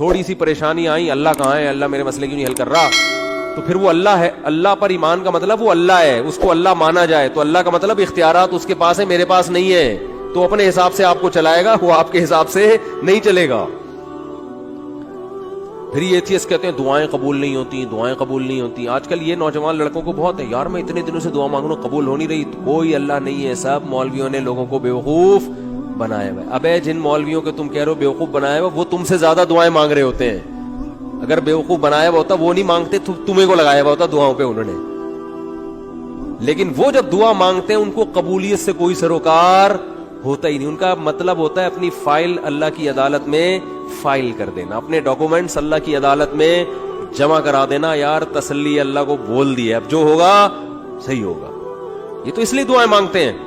تھوڑی سی پریشانی آئی, اللہ کہاں ہے, اللہ میرے مسئلے کیوں نہیں حل کر رہا, تو پھر وہ اللہ ہے. اللہ پر ایمان کا مطلب وہ اللہ ہے, اس کو اللہ مانا جائے. تو اللہ کا مطلب اختیارات اس کے پاس ہے, میرے پاس نہیں ہے. تو اپنے حساب سے آپ کو چلائے گا, وہ آپ کے حساب سے نہیں چلے گا. پھر یہ ایتھیسٹ کہتے ہیں دعائیں قبول نہیں ہوتی, دعائیں قبول نہیں ہوتی. آج کل یہ نوجوان لڑکوں کو بہت ہے, یار میں اتنے دنوں سے دعا مانگ رہا ہوں قبول ہو نہیں رہی. کوئی اللہ نہیں ہے, سب مولویوں نے لوگوں کو بیوقوف بنائے ہوئے. ابے جن مولویوں کے تم کہہ رہے ہو بیوقوف بنائے ہوئے, وہ تم سے زیادہ دعائیں مانگ رہے ہوتے ہیں. اگر بیوقوف بنایا ہوا ہوتا وہ نہیں مانگتے, تمہیں کو لگایا ہوا ہوتا دعاؤں پہ انہوں نے. لیکن وہ جب دعا مانگتے ہیں ان کو قبولیت سے کوئی سروکار ہوتا ہی نہیں. ان کا مطلب ہوتا ہے اپنی فائل اللہ کی عدالت میں فائل کر دینا, اپنے ڈاکومنٹس اللہ کی عدالت میں جمع کرا دینا. یار تسلی اللہ کو بول دی ہے, اب جو ہوگا صحیح ہوگا. یہ تو اس لیے دعائیں مانگتے ہیں.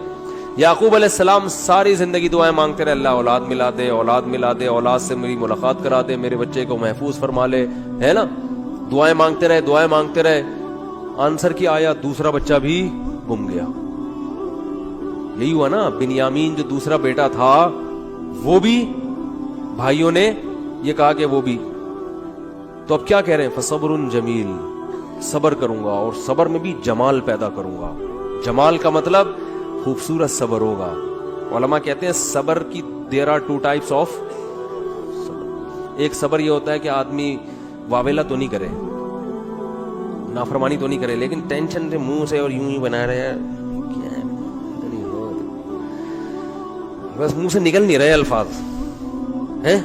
یعقوب علیہ السلام ساری زندگی دعائیں مانگتے رہے, اللہ اولاد ملا دے, اولاد ملا دے, اولاد سے میری ملاقات کرا دے, میرے بچے کو محفوظ فرما لے, ہے نا. دعائیں مانگتے رہے, دعائیں مانگتے رہے. آنسر کیا آیا, دوسرا بچہ بھی گم گیا. یہی ہوا نا, بنیامین جو دوسرا بیٹا تھا وہ بھی بھائیوں نے یہ کہا کہ وہ بھی. تو اب کیا کہہ رہے ہیں, فصبر جمیل, صبر کروں گا اور صبر میں بھی جمال پیدا کروں گا. جمال کا مطلب خوبصورت صبر ہوگا. علماء کہتے ہیں صبر کی دیر آر 2 types آف صبر. ایک صبر یہ ہوتا ہے کہ آدمی واویلا تو نہیں کرے, نافرمانی تو نہیں کرے, لیکن ٹینشن سے منہ سے اور یوں ہی بنا رہے ہیں, بس منہ سے نکل نہیں رہے الفاظ ہیں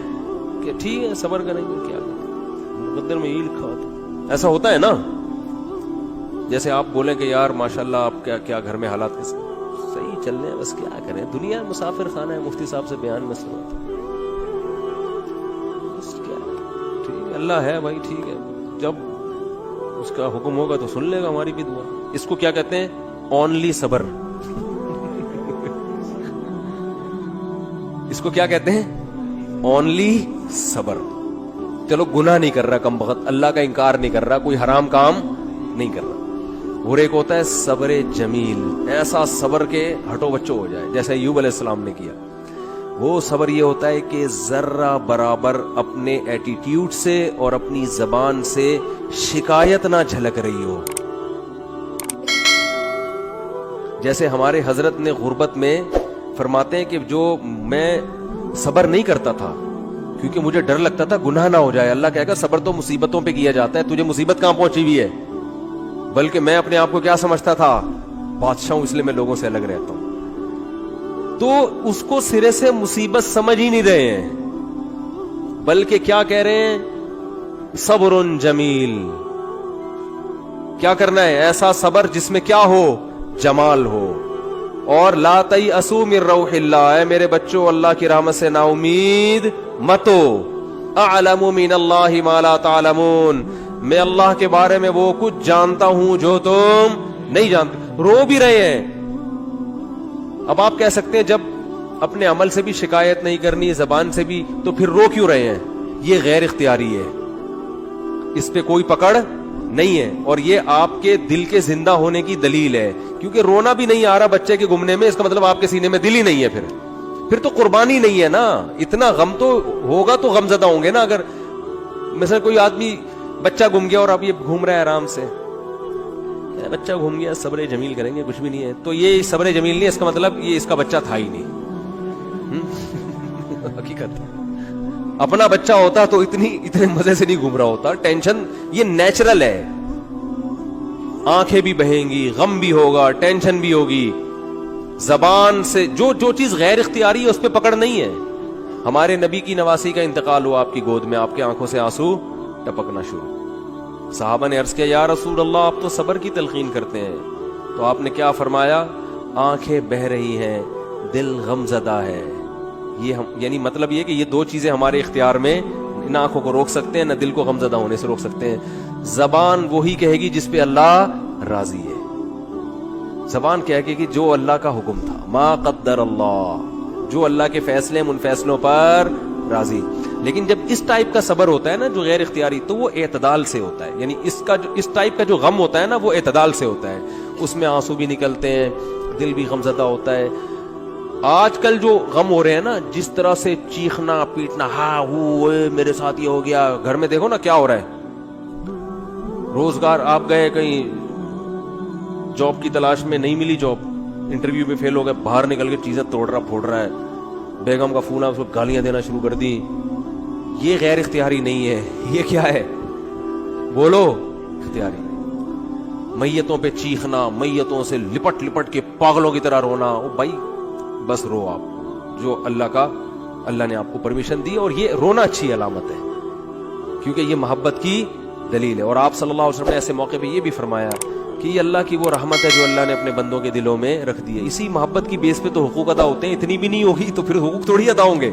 کہ ٹھیک ہے صبر کریں گے, کیا مقدر میں یہ لکھا ہوتا. ایسا ہوتا ہے نا, جیسے آپ بولیں کہ یار ماشاءاللہ آپ کیا گھر میں حالات کیسے صحیح چل رہے ہیں, بس کیا کریں, دنیا مسافر خانہ ہے. مفتی صاحب سے بیان میں سنا تھا, بس کیا ٹھیک ہے, اللہ ہے بھائی, ٹھیک ہے, جب اس کا حکم ہوگا تو سن لے گا ہماری بھی دعا. اس کو کیا کہتے ہیں, اونلی صبر. اس کو کیا کہتے ہیں, اونلی صبر. چلو گناہ نہیں کر رہا کم بخت, اللہ کا انکار نہیں کر رہا, کوئی حرام کام نہیں کر رہا. اور ایک ہوتا ہے صبر جمیل, ایسا صبر کے ہٹو بچو ہو جائے جیسے ایوب علیہ السلام نے کیا. وہ صبر یہ ہوتا ہے کہ ذرہ برابر اپنے ایٹیٹیوڈ سے اور اپنی زبان سے شکایت نہ جھلک رہی ہو. جیسے ہمارے حضرت نے غربت میں فرماتے ہیں کہ جو میں صبر نہیں کرتا تھا کیونکہ مجھے ڈر لگتا تھا گناہ نہ ہو جائے. اللہ کہے گا صبر تو مصیبتوں پہ کیا جاتا ہے, تجھے مصیبت کہاں پہنچی ہوئی ہے, بلکہ میں اپنے آپ کو کیا سمجھتا تھا, بادشاہ ہوں, اس لیے میں لوگوں سے الگ رہتا ہوں. تو اس کو سرے سے مصیبت سمجھ ہی نہیں رہے ہیں, بلکہ کیا کہہ رہے ہیں, صبر جمیل. کیا کرنا ہے, ایسا صبر جس میں کیا ہو, جمال ہو. اور لا تیأسوا من روح اللہ, اے میرے بچوں اللہ کی رحمت سے نا امید مت ہو. اعلم من اللہ ما لا تعلمون, میں اللہ کے بارے میں وہ کچھ جانتا ہوں جو تم نہیں جانتے. رو بھی رہے ہیں. اب آپ کہہ سکتے ہیں جب اپنے عمل سے بھی شکایت نہیں کرنی, زبان سے بھی, تو پھر رو کیوں رہے ہیں؟ یہ غیر اختیاری ہے, اس پہ کوئی پکڑ نہیں ہے, اور یہ آپ کے دل کے زندہ ہونے کی دلیل ہے. کیونکہ رونا بھی نہیں آ رہا بچے کے گمنے میں, اس کا مطلب آپ کے سینے میں دل ہی نہیں ہے. پھر تو قربانی نہیں ہے نا. اتنا غم تو ہوگا تو غم زدہ ہوں گے نا. اگر مثلا کوئی آدمی بچہ گم گیا اور اب یہ گھوم رہا ہے آرام سے, بچہ گھوم گیا, صبر جمیل کریں گے, کچھ بھی نہیں ہے, تو یہ صبر جمیل نہیں, اس کا مطلب یہ اس کا بچہ تھا ہی نہیں. حقیقت اپنا بچہ ہوتا تو اتنے مزے سے نہیں گھوم رہا ہوتا. ٹینشن یہ نیچرل ہے, آنکھیں بھی بہیں گی, غم بھی ہوگا, ٹینشن بھی ہوگی. زبان سے جو چیز غیر اختیاری ہے اس پہ پکڑ نہیں ہے. ہمارے نبی کی نواسی کا انتقال ہوا آپ کی گود میں, آپ کے آنکھوں سے آنسو ٹپکنا شروع. صحابہ نے عرض کیا یا رسول اللہ آپ تو صبر کی تلقین کرتے ہیں, تو آپ نے کیا فرمایا, آنکھیں بہ رہی ہیں, دل غم زدہ ہے. یہ یعنی مطلب یہ کہ یہ دو چیزیں ہمارے اختیار میں, نہ آنکھوں کو روک سکتے ہیں نہ دل کو غم زدہ ہونے سے روک سکتے ہیں. زبان وہی کہے گی جس پہ اللہ راضی ہے. زبان کہے گی کہ جو اللہ کا حکم تھا, ما قدر اللہ, جو اللہ کے فیصلے ان فیصلوں پر راضی. لیکن جب اس ٹائپ کا صبر ہوتا ہے نا جو غیر اختیاری, تو وہ اعتدال سے ہوتا ہے. یعنی اس ٹائپ کا جو غم ہوتا ہے نا وہ اعتدال سے ہوتا ہے. اس میں آنسو بھی نکلتے ہیں, دل بھی غمزدہ ہوتا ہے. آج کل جو غم ہو رہے ہیں نا، جس طرح سے چیخنا پیٹنا، ہاں میرے ساتھ یہ ہو گیا، گھر میں دیکھو نا کیا ہو رہا ہے. روزگار، آپ گئے کہیں جاب کی تلاش میں، نہیں ملی جاب، انٹرویو میں فیل ہو گئے، باہر نکل کے چیزیں توڑ رہا پھوڑ رہا ہے، بیگم کا فون آ، اس کو گالیاں دینا شروع کر دی. یہ غیر اختیاری نہیں ہے، یہ کیا ہے؟ بولو، اختیاری. میتوں پہ چیخنا، میتوں سے لپٹ لپٹ کے پاگلوں کی طرح رونا، او بھائی بس رو آپ، جو اللہ نے آپ کو پرمیشن دی. اور یہ رونا اچھی علامت ہے، کیونکہ یہ محبت کی دلیل ہے. اور آپ صلی اللہ علیہ وسلم نے ایسے موقع پہ یہ بھی فرمایا کہ یہ اللہ کی وہ رحمت ہے جو اللہ نے اپنے بندوں کے دلوں میں رکھ دی ہے. اسی محبت کی بیس پہ تو حقوق ادا ہوتے ہیں. اتنی بھی نہیں ہوگی تو پھر حقوق تھوڑی ادا ہوں گے.